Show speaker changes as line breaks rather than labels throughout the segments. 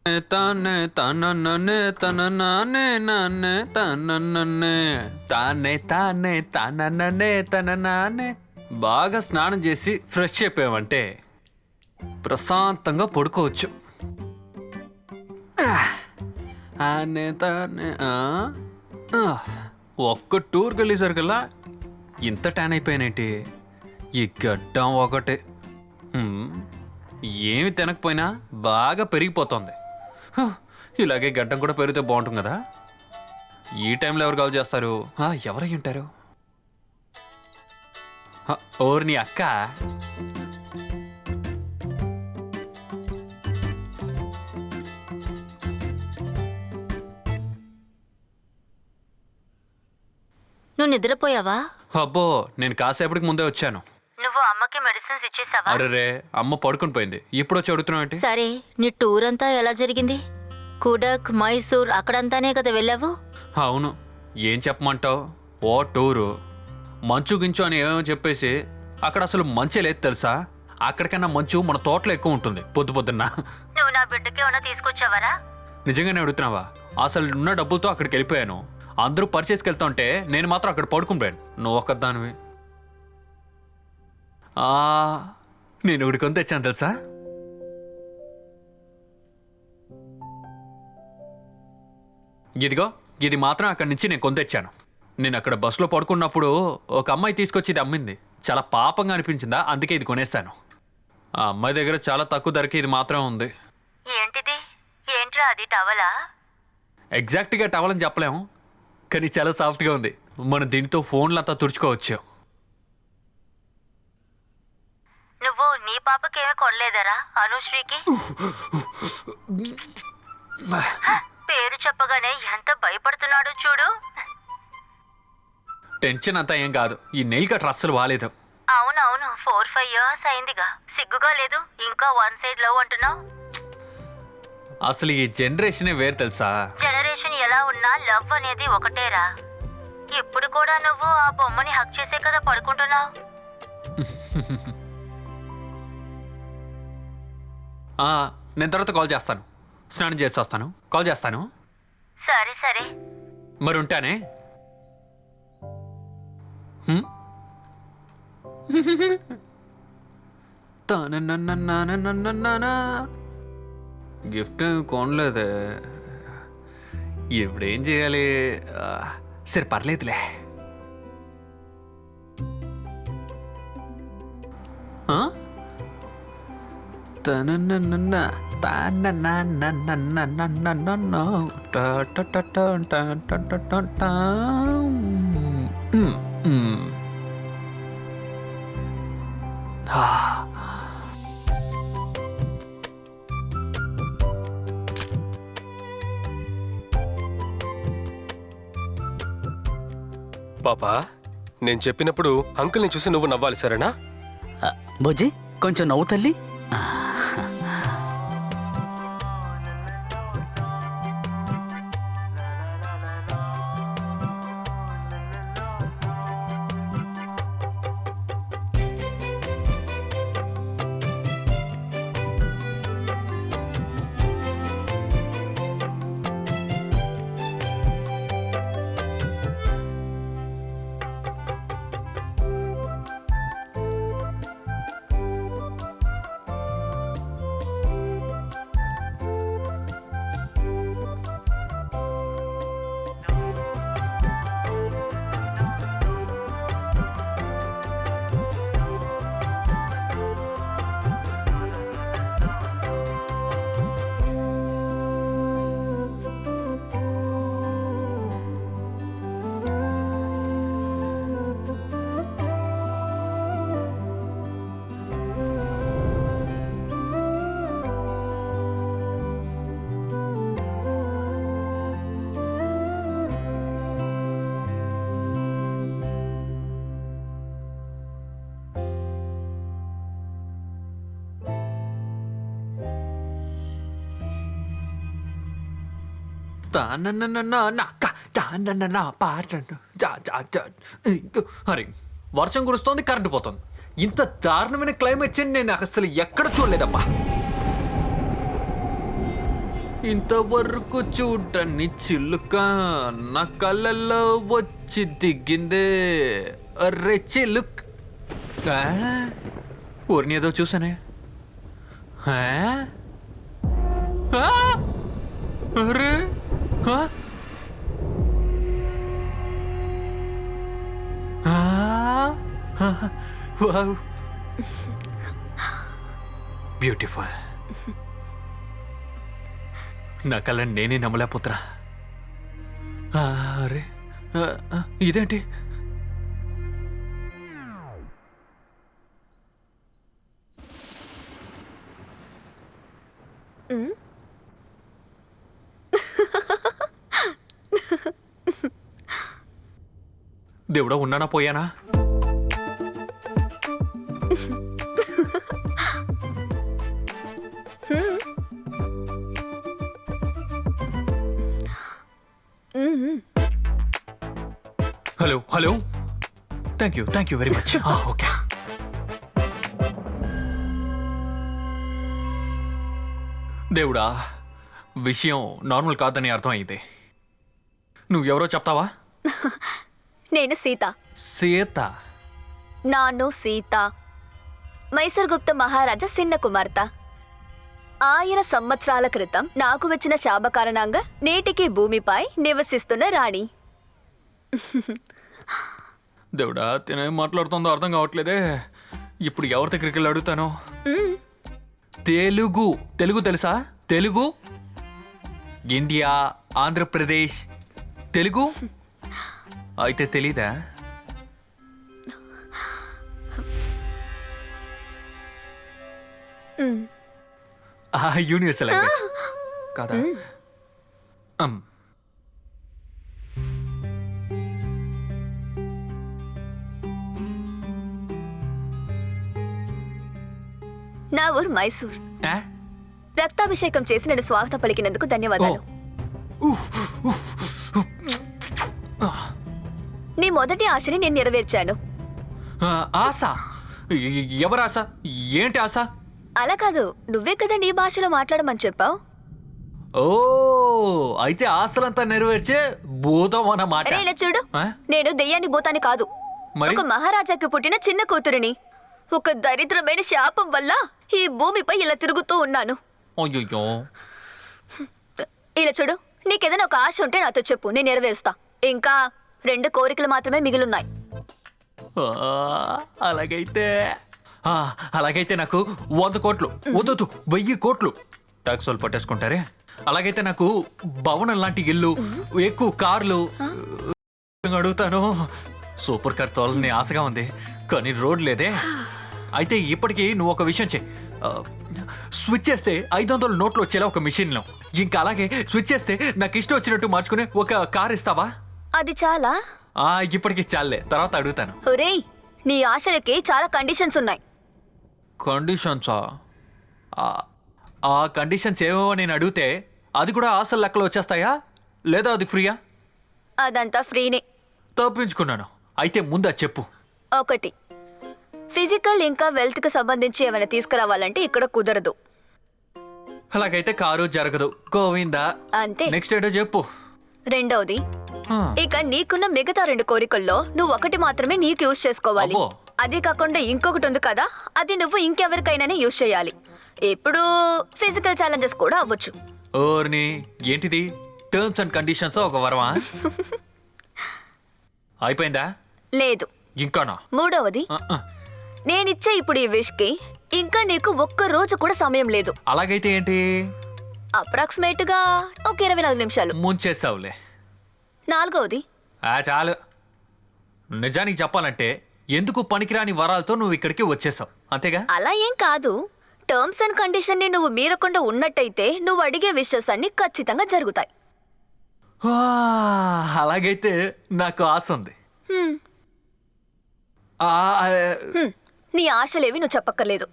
తానే తనననే తననానే నానే తనననే తానే తానే తనననే తననానే. బాగా స్నానం చేసి ఫ్రెష్ అయిపోయామంటే ప్రశాంతంగా పడుకోవచ్చు. ఆనే తానే ఒక్క టూర్కి వెళ్ళేసరికల్లా ఇంత ట్యాన్ అయిపోయానేంటి? ఈ గడ్డం ఒకటే ఏమి తినకపోయినా బాగా పెరిగిపోతుంది. ఇలాగే గడ్డం కూడా పెరిగితే బాగుంటుంది కదా. ఈ టైంలో ఎవరు కాల్ చేస్తారు? ఎవరై ఉంటారు? ఓర్ నీ అక్క.
నువ్వు నిద్రపోయావా?
అబ్బో, నేను కాసేపటికి ముందే వచ్చాను.
నువ్వు అమ్మకి మెడిసిన్స్ ఇచ్చేసావా?
అరే, అమ్మ పడుకుని పోయింది. ఇప్పుడు వచ్చి అడుగుతున్నావు?
సరే, నీ టూర్ అంతా ఎలా జరిగింది? కుడక్, మైసూర్ అక్కడంతానే కదా వెళ్ళావు?
అవును, ఏం చెప్పమంటావు? ఓ టూరు మంచు గించు అని ఏమేమో చెప్పేసి అక్కడ అసలు మంచే లేదు తెలుసా. అక్కడికన్నా మంచు మన తోటలో ఎక్కువ ఉంటుంది పొద్దు పొద్దున్న.
నువ్వు నా బిడ్డకి ఏమన్నా తీసుకొచ్చావరా?
నిజంగానే అడుగుతున్నావా? అసలు ఉన్న డబ్బులతో అక్కడికి వెళ్ళిపోయాను. అందరూ పర్చేస్కి వెళ్తా ఉంటే నేను మాత్రం అక్కడ పడుకునిపోయాను. నువ్వు ఒక్కదానివి. నేను ఒకటి కొని తెచ్చాను తెలుసా. ఇదిగో, ఇది మాత్రం అక్కడి నుంచి నేను కొని తెచ్చాను. నేను అక్కడ బస్సులో పడుకున్నప్పుడు ఒక అమ్మాయి తీసుకొచ్చి ఇది అమ్మింది. చాలా పాపంగా అనిపించిందా, అందుకే ఇది కొనేస్తాను. ఆ అమ్మాయి దగ్గర చాలా తక్కువ ధరకి ఇది మాత్రం ఉంది.
ఏంటిది? ఏంట్రా అది? టవలా?
ఎగ్జాక్ట్గా టవల్ అని చెప్పలేము, కానీ చాలా సాఫ్ట్గా ఉంది. మనం దీంతో ఫోన్లంతా తుడుచుకోవచ్చు.
నువ్వు నీ పాపకేమీ కొనలేదరా? అనుశ్రీకి పేరు చెప్పగానే ఎంత భయపడుతున్నాడో చూడు.
టెన్షన్ అంతా ఏం కాదు, ఈ నెయిల్ కట్టర్ అస్సలు బాగాలేదు.
అవునవును, 4-5 years అయిందిగా. సిగ్గుగా లేదు? ఇంకా వన్ సైడ్ లవ్ అంటున్నావు.
అసలు ఈ జనరేషనే వేరు తెలుసా.
జనరేషన్ ఎలా ఉన్నా లవ్ అనేది ఒకటేరా. ఇప్పుడు కూడా నువ్వు ఆ బొమ్మని హక్ చేసే కదా పడుకుంటున్నావు.
నేను తర్వాత కాల్ చేస్తాను. స్నానం చేసి వస్తాను, కాల్ చేస్తాను.
సరే సరే,
మరి ఉంటానే. గిఫ్ట్ ఏమి కొనలేదే, ఇప్పుడేం చేయాలి? సరే పర్లేదులే.
పాపా, నేను చెప్పినప్పుడు అంకుల్ని చూసి నువ్వు నవ్వాలి, సరేనా?
బుజ్జి, కొంచెం నవ్వు తల్లి.
అరే, వర్షం కురుస్తోంది, కరెంటు పోతుంది. ఇంత దారుణమైన క్లైమేట్ చేంజ్ నేను అసలు ఎక్కడ చూడలేదబ్బా. ఇంతవరకు చూడని చిలుక నా కళ్ళల్లో వచ్చి దిగిందే అర్రే చిలుక్ ఊరిని ఏదో చూసానే ఆ? ఆ? అరే ఆ? ఆ? వావ్ బ్యూటిఫుల్ నా కళ్ళని నేనే నమ్మలేకపోతున్నా అరే ఇదేంటి దేవుడా ఉన్నానా పోయానా hello hello thank you very much okay దేవుడా విషయం నార్మల్ కాదని అర్థమైంది నువ్వెవరో చెప్తావా
నేను సీత.
సీత
నాను సీత. మైసూర్గుప్త మహారాజా చిన్న కుమార్తె. ఆయన సంవత్సరాల క్రితం నాకు వచ్చిన శాప కారణంగా నేటికి భూమిపై నివసిస్తున్న రాణి.
దేవుడా తినేం మాట్లాడుతుందో అర్థం కావట్లేదే ఇప్పుడు ఎవరి దగ్గరికి వెళ్ళి అడుగుతాను తెలుగు తెలుసా తెలుగు ఇండియా ఆంధ్రప్రదేశ్ తెలుగు అయితే తెలీదా యూనివర్సల్ లాంగ్వేజ్ కాదా
నా ఊరు మైసూర్. రక్తాభిషేకం చేసి నేను స్వాగతం పలికినందుకు ధన్యవాదాలు. నీ మొదటి ఆశని నేను నెరవేర్చాను.
ఆశ ఎవరు ఆశ ఏంటి ఆశ
అలా కాదు, నువ్వే కదా నీ భాషలో మాట్లాడమని చెప్పావు.
ఓ అయితే ఆశలంతా నెరవేర్చే భూతం అన్నమాట
అరే ఇలా చూడు, నేను దెయ్యాన్ని భూతాన్ని కాదు,
మరి?
ఒక మహారాజాకి పుట్టిన చిన్న కూతురిని. ఒక దరిద్రమైన శాపం వల్ల ఈ భూమిపై ఇలా తిరుగుతూ ఉన్నాను.
అయ్యో
ఇలా చూడు, నీకేదైనా ఒక ఆశ ఉంటే నాతో చెప్పు, నేను నెరవేరుస్తా. ఇంకా 2 కోరికలు మాత్రమే మిగిలిన్నాయి.
అలాగైతే నాకు 100 కోట్లు వద్దు 1000 కోట్లు ట్యాక్స్ వాళ్ళు పట్టేసుకుంటారే. అలాగైతే నాకు భవనం లాంటి ఇల్లు ఎక్కువ కార్లు అడుగుతాను. సూపర్ కార్ తోలని ఆశగా ఉంది కానీ రోడ్ లేదే. అయితే ఇప్పటికీ నువ్వు ఒక విషయం చెయ్యి, స్విచ్ చేస్తే 500 నోట్లు వచ్చేలా ఒక మిషన్లో, ఇంకా అలాగే స్విచ్ చేస్తే నాకు ఇష్టం వచ్చినట్టు మార్చుకుని ఒక కార్ ఇస్తావా?
అది చాలా
ఇప్పటికి చాలే, తర్వాత అడుగుతాను.
ఒరేయ్, నీ ఆశలకి చాలా కండిషన్స్ ఉన్నాయి.
కండిషన్సా? ఆ కండిషన్స్ ఏవో నేను అడిగితే అది కూడా ఆశల లెక్కలు వచ్చేస్తాయా లేదా అది ఫ్రీయా?
అదంతా ఫ్రీనే.
తప్పించుకున్నాను. అయితే ముందు అది చెప్పు.
1, ఫిజికల్ ఇంకా వెల్త్కి సంబంధించి ఏమైనా తీసుకురావాలంటే ఇక్కడ కుదరదు.
అలాగైతే కారు జరగదు. గోవిందా.
అంతే.
నెక్స్ట్ ఏడో చెప్పు.
2, ఇక నీకున్న మిగతా 2 కోరికల్లో నువ్వు 1 మాత్రమే నీకు యూజ్ చేసుకోవాలి.
అబ్బో.
అదే కాకుండా ఇంకొకటి ఉంది కదా, అది నువ్వు ఇంకెవరికైనా యూజ్ చేయాలి. ఇప్పుడు ఫిజికల్ ఛాలెంజెస్ కూడా అవ్వచ్చు.
ఓర్ని ఏంటిది? టర్మ్స్ అండ్ కండిషన్స్ ఒక వరమా? అయిపోయిందా?
లేదు.
ఇంకానా?
3, నేనిచ్చే ఇప్పుడు ఈ విష్కి ఇంకా నీకు 1 రోజు కూడా సమయం లేదు.
అలాగైతే ఏంటి?
అప్రాక్సిమేట్ గా ఒక 24 నిమిషాలు.
ముంచేసావులే.
4,
చాలు. నిజానికి చెప్పాలంటే ఎందుకు పనికిరాని వరాలతో నువ్వు ఇక్కడికి వచ్చేసావు అంతేగా?
అలా ఏం కాదు. టర్మ్స్ అండ్ కండిషన్ ని నువ్వు మీరకుండా ఉన్నట్టయితే నువ్వు అడిగే విషయస్ అన్ని ఖచ్చితంగా జరుగుతాయి.
అలాగైతే నాకు ఆశ ఉంది.
నీ ఆశలేవి నువ్వు చెప్పక్కర్లేదు.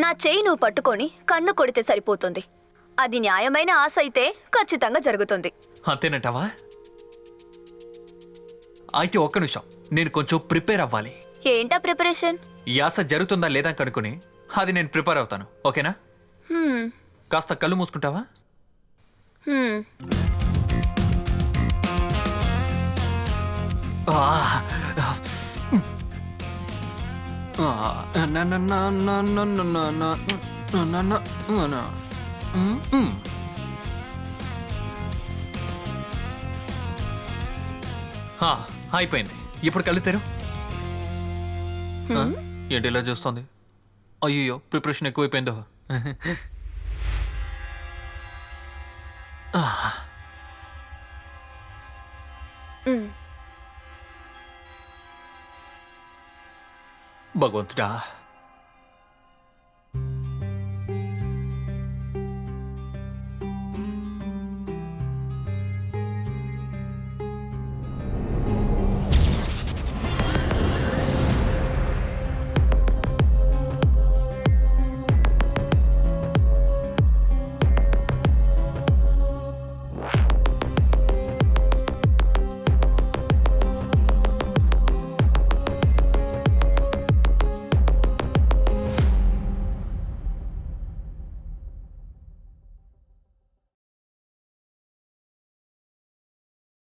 నా చెయ్యి నువ్వు పట్టుకొని కన్ను కొడితే సరిపోతుంది. అది న్యాయమైన ఆశ అయితే ఖచ్చితంగా జరుగుతుంది.
అంతేనంటావా? అయితే ఒక్క నిమిషం, నేను కొంచెం ప్రిపేర్ అవ్వాలి.
ఏంటా ప్రిపరేషన్?
ఈ ఆశ జరుగుతుందా లేదా కనుక్కుని అది నేను ప్రిపేర్ అవుతాను. ఓకేనా? కాస్త కళ్ళు మూసుకుంటావా?
హ్మ్.
ఆ. ఆ. నా, నా, నా, నా, నా, నా, నా, నా, నా, నా, నా, నా. మ్, మ్. ఆ, అయిపోయింది. ఇప్పుడు కళ్ళు తెరు. ఆ, ఏంటి ఇలా చూస్తుంది? అయ్యో, ప్రిపరేషన్ ఎక్కువైపోయిందో.
హ్మ్.
భగవంతుడా,